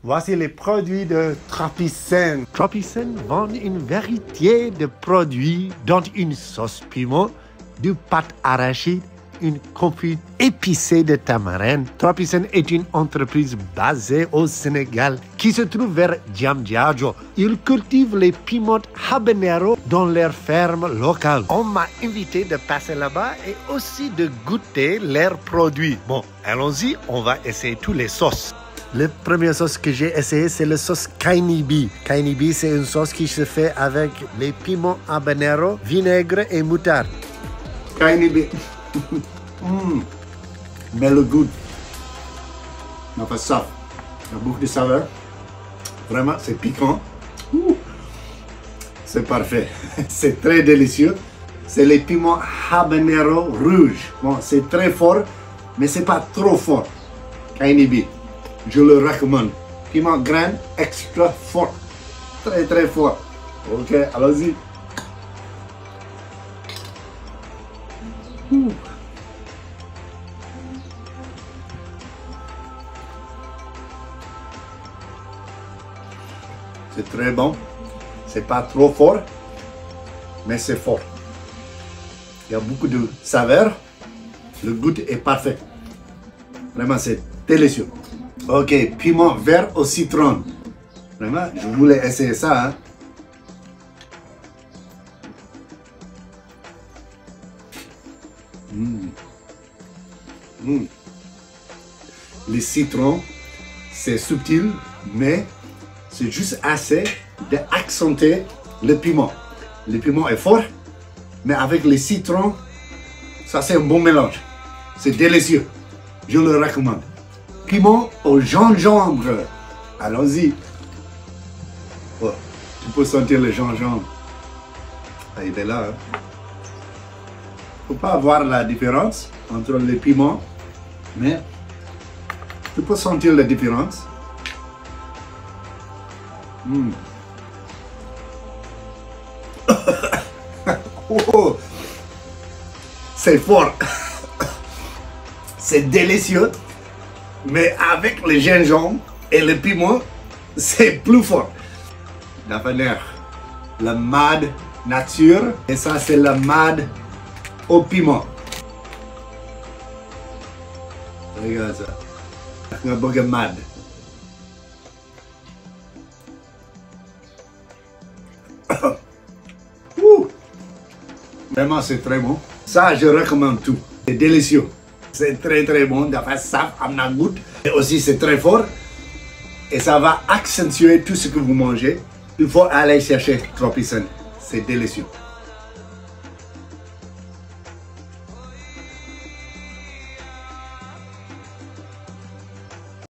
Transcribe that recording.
Voici les produits de Tropicène. Tropicène vend une variété de produits dont une sauce piment, du pâte arachide, une confit épicée de tamarin. Tropicène est une entreprise basée au Sénégal qui se trouve vers Diamniadio. Ils cultivent les piments habanero dans leur ferme locale. On m'a invité de passer là-bas et aussi de goûter leurs produits. Bon, allons-y, on va essayer tous les sauces. La première sauce que j'ai essayé, c'est la sauce kainibi. Kainibi, c'est une sauce qui se fait avec les piments habanero, vinaigre et moutarde. Kainibi. Mais le goût. On fait ça. Il y a beaucoup de saveur. Vraiment, c'est piquant. C'est parfait. C'est très délicieux. C'est les piments habanero rouges. Bon, c'est très fort, mais c'est pas trop fort. Kainibi. Je le recommande. Piment grain extra fort. Très très fort. Ok, allons-y. C'est très bon. C'est pas trop fort, mais c'est fort. Il y a beaucoup de saveur. Le goût est parfait. Vraiment, c'est délicieux. Ok, piment vert au citron. Vraiment, je voulais essayer ça. Hein. Le citron, c'est subtil, mais c'est juste assez d'accentuer le piment. Le piment est fort, mais avec le citron, ça c'est un bon mélange. C'est délicieux. Je le recommande. Piment au gingembre. Allons-y. Oh, tu peux sentir le gingembre. Ah, il est là. Hein. Il ne faut pas voir la différence entre les piments, mais tu peux sentir la différence. Oh, c'est fort. C'est délicieux. Mais avec le gingembre et le piment, c'est plus fort. D'avenir, la mad nature. Et ça, c'est la mad au piment. Regarde ça. Un burger mad. Vraiment, c'est très bon. Ça, je recommande tout. C'est délicieux. C'est très très bon, d'après ça, on a goût. Et aussi, c'est très fort. Et ça va accentuer tout ce que vous mangez. Il faut aller chercher Tropicène. C'est délicieux.